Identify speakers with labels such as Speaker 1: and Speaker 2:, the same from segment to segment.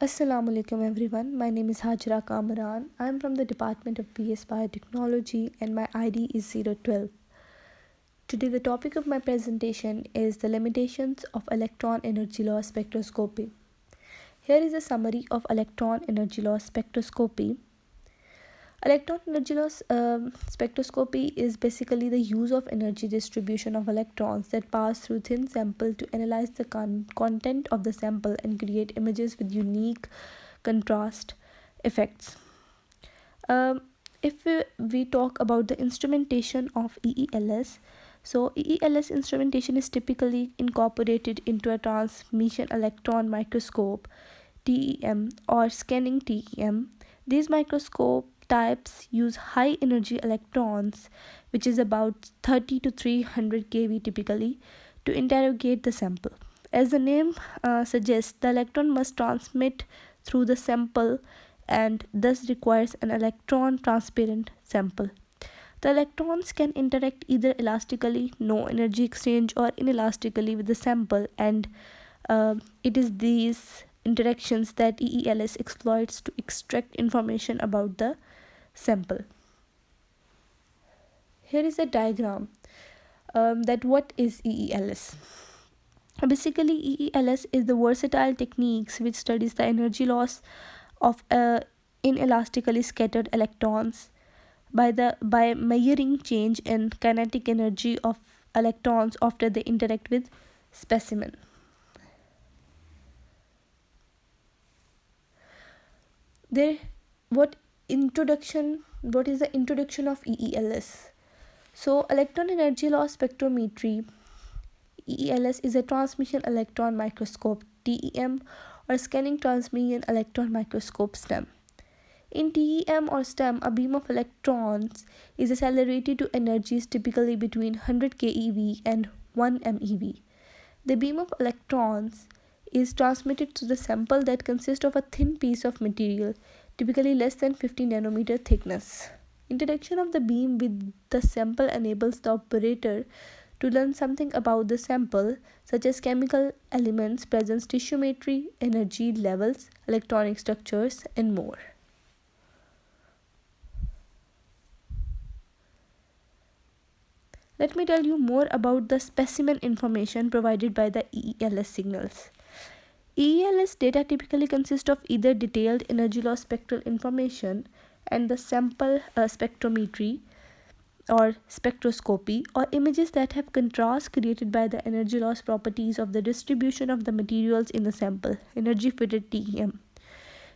Speaker 1: Assalamu alaikum everyone. My name is Hajra Kamran. I am from the Department of BS Biotechnology and my ID is 012. Today the topic of my presentation is the limitations of electron energy loss spectroscopy. Here is a summary of electron energy loss spectroscopy. Electron energy loss spectroscopy is basically the use of energy distribution of electrons that pass through thin sample to analyze the content of the sample and create images with unique contrast effects. If we talk about the instrumentation of EELS, so EELS instrumentation is typically incorporated into a transmission electron microscope TEM or scanning TEM. These microscope types use high energy electrons, which is about 30 to 300 kV typically, to interrogate the sample. As the name suggests, the electron must transmit through the sample and thus requires an electron transparent sample. The electrons can interact either elastically, no energy exchange, or inelastically with the sample, and it is these interactions that EELS exploits to extract information about the sample. Here is a diagram that what is EELS. Basically, EELS is the versatile techniques which studies the energy loss of inelastically scattered electrons by measuring change in kinetic energy of electrons after they interact with specimen. What is the introduction of EELS? So electron energy loss spectrometry, EELS, is a transmission electron microscope TEM or scanning transmission electron microscope STEM. In TEM or STEM, a beam of electrons is accelerated to energies typically between 100 keV and 1 MeV. The beam of electrons is transmitted to the sample that consists of a thin piece of material, typically less than 50 nanometer thickness. Interaction of the beam with the sample enables the operator to learn something about the sample, such as chemical elements, presence, tissuemetry, energy levels, electronic structures, and more. Let me tell you more about the specimen information provided by the EELS signals. EELS data typically consist of either detailed energy loss spectral information and the sample spectrometry or spectroscopy, or images that have contrast created by the energy loss properties of the distribution of the materials in the sample, energy fitted TEM.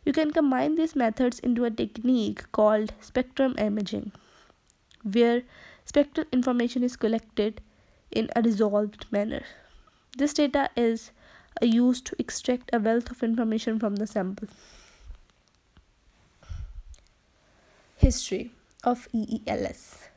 Speaker 1: You can combine these methods into a technique called spectrum imaging, where spectral information is collected in a resolved manner. This data is used to extract a wealth of information from the sample. History of EELS.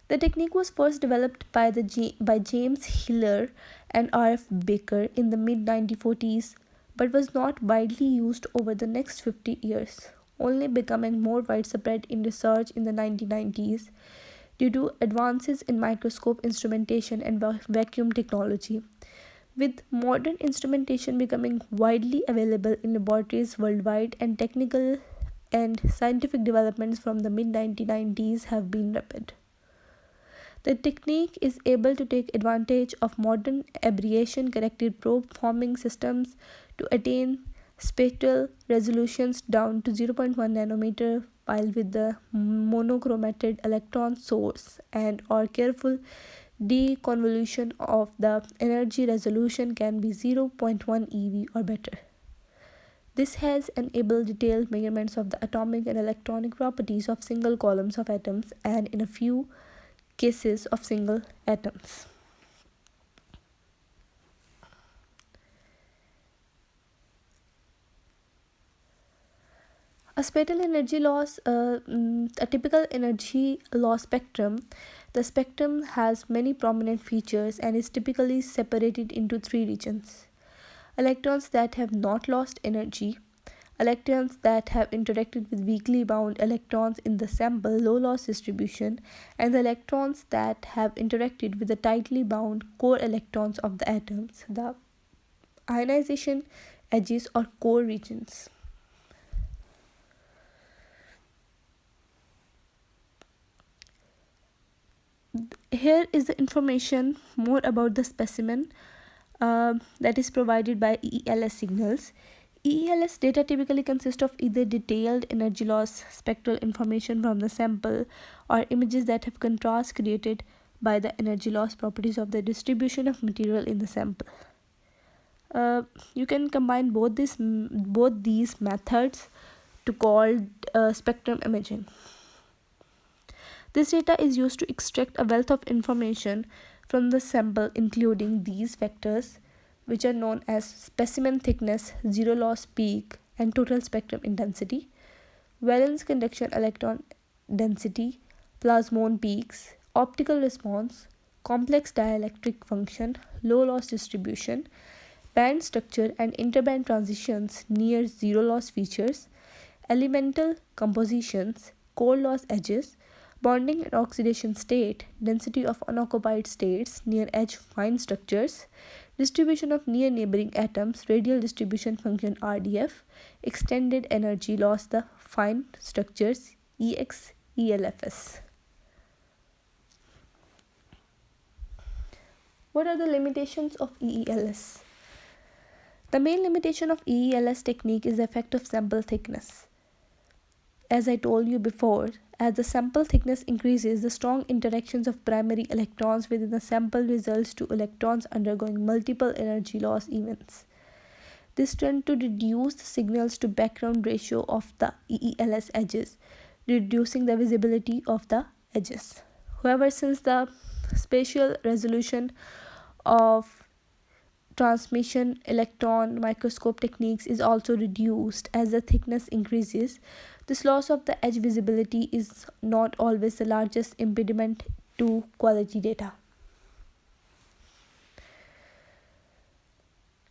Speaker 1: The technique was first developed by James Hiller and R.F. Baker in the mid-1940s, but was not widely used over the next 50 years, only becoming more widespread in research in the 1990s due to advances in microscope instrumentation and vacuum technology. With modern instrumentation becoming widely available in laboratories worldwide, and technical and scientific developments from the mid-1990s have been rapid. The technique is able to take advantage of modern aberration-corrected probe forming systems to attain spectral resolutions down to 0.1 nanometer, while with the monochromated electron source and or careful deconvolution of the energy resolution can be 0.1 eV or better. This has enabled detailed measurements of the atomic and electronic properties of single columns of atoms and in a few cases of single atoms. A spectral energy loss, a typical energy loss spectrum. The spectrum has many prominent features and is typically separated into three regions: electrons that have not lost energy, electrons that have interacted with weakly bound electrons in the sample low loss distribution, and the electrons that have interacted with the tightly bound core electrons of the atoms. The ionization edges or core regions. Here is the information more about the specimen that is provided by EELS signals. EELS data typically consist of either detailed energy loss spectral information from the sample or images that have contrast created by the energy loss properties of the distribution of material in the sample. You can combine both these methods to call spectrum imaging. This data is used to extract a wealth of information from the sample, including these vectors, which are known as specimen thickness, zero loss peak, and total spectrum intensity, valence conduction electron density, plasmon peaks, optical response, complex dielectric function, low loss distribution, band structure and interband transitions near zero loss features, elemental compositions, core loss edges, bonding and oxidation state, density of unoccupied states near edge fine structures, distribution of near neighboring atoms, radial distribution function RDF, extended energy loss the fine structures ELFS. What are the limitations of EELS? The main limitation of EELS technique is the effect of sample thickness. As I told you before, as the sample thickness increases, the strong interactions of primary electrons within the sample results to electrons undergoing multiple energy loss events. This tends to reduce the signals to background ratio of the EELS edges, reducing the visibility of the edges. However, since the spatial resolution of transmission electron microscope techniques is also reduced as the thickness increases, this loss of the edge visibility is not always the largest impediment to quality data.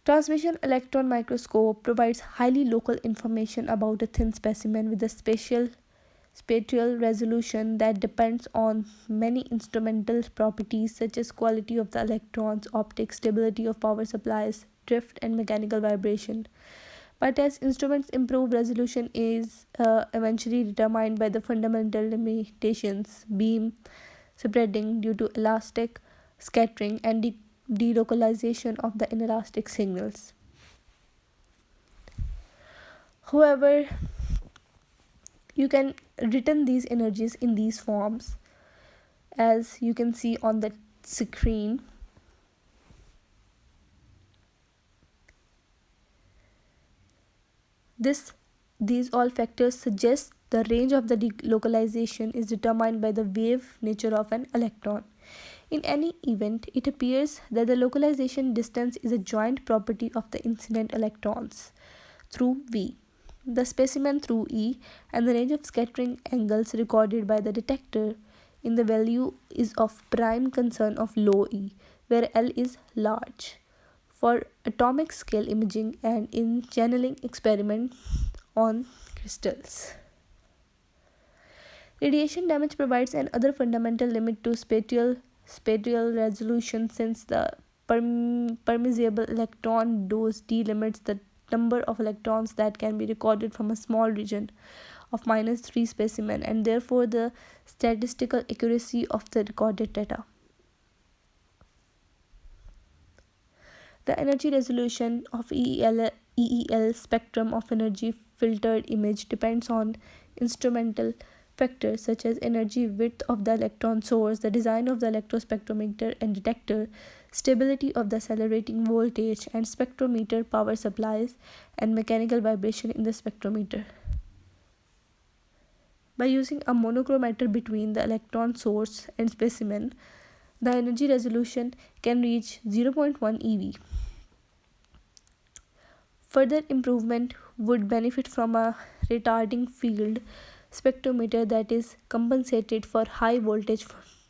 Speaker 1: Transmission electron microscope provides highly local information about a thin specimen with a spatial resolution that depends on many instrumental properties such as quality of the electrons, optics, stability of power supplies, drift, and mechanical vibration. But as instruments improve, resolution is eventually determined by the fundamental limitations, beam spreading due to elastic scattering and delocalization of the inelastic signals. However, you can return these energies in these forms, as you can see on the screen. These all factors suggest the range of the delocalization is determined by the wave nature of an electron. In any event, it appears that the localization distance is a joint property of the incident electrons through V, the specimen through E, and the range of scattering angles recorded by the detector in the value is of prime concern of low E, where L is large, for atomic scale imaging and in channeling experiment on crystals. Radiation damage provides another fundamental limit to spatial resolution, since the permissible electron dose delimits the number of electrons that can be recorded from a small region of -3 specimen, and therefore the statistical accuracy of the recorded data. The energy resolution of EEL spectrum of energy filtered image depends on instrumental factors such as energy width of the electron source, the design of the electrospectrometer and detector, stability of the accelerating voltage, and spectrometer power supplies, and mechanical vibration in the spectrometer. By using a monochromator between the electron source and specimen, the energy resolution can reach 0.1 eV. Further improvement would benefit from a retarding field spectrometer that is compensated for high voltage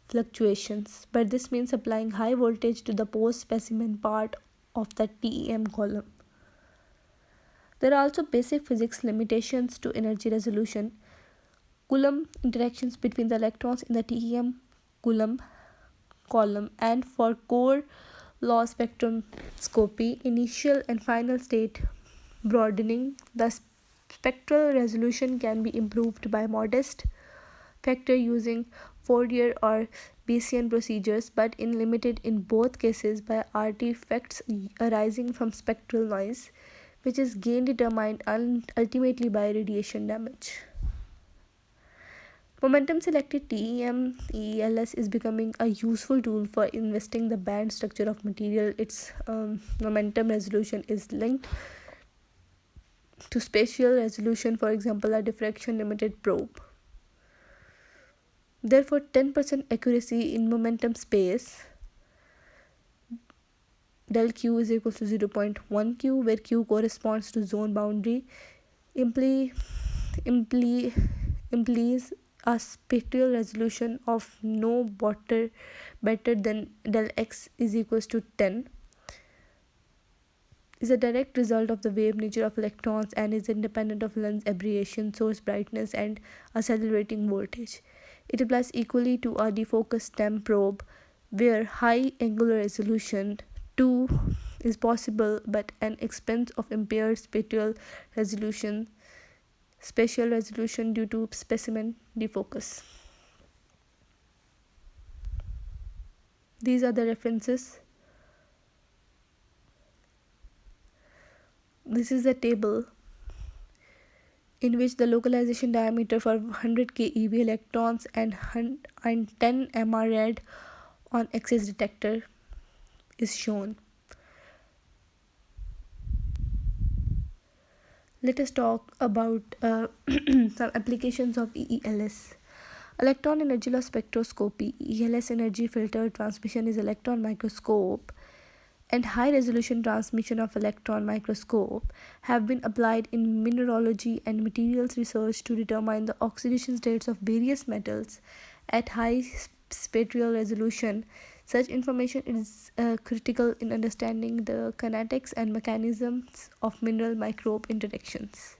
Speaker 1: fluctuations, but this means applying high voltage to the post specimen part of the TEM column. There are also basic physics limitations to energy resolution. Coulomb interactions between the electrons in the TEM column, and for core loss spectroscopy, initial and final state broadening. The spectral resolution can be improved by modest factor using Fourier or Bayesian procedures, but in limited in both cases by artifacts arising from spectral noise, which is gain determined ultimately by radiation damage. Momentum selected TEM-ELS is becoming a useful tool for investigating the band structure of material. Its momentum resolution is linked to spatial resolution, for example, a diffraction limited probe. Therefore, 10% accuracy in momentum space del q is equal to 0.1 q, where q corresponds to zone boundary, implies a spatial resolution of no better than del x is equals to 10, is a direct result of the wave nature of electrons and is independent of lens aberration, source brightness, and accelerating voltage. It applies equally to a defocused STEM probe, where high angular resolution 2 is possible but an expense of impaired spatial resolution due to specimen defocus. These are the references. This is a table in which the localization diameter for 100 keV electrons and 10 mrad on X-ray detector is shown. Let us talk about some applications of EELS. Electron energy loss spectroscopy. ELS energy filter transmission is electron microscope and high resolution transmission of electron microscope have been applied in mineralogy and materials research to determine the oxidation states of various metals at high spatial resolution. Such information is critical in understanding the kinetics and mechanisms of mineral microbe interactions.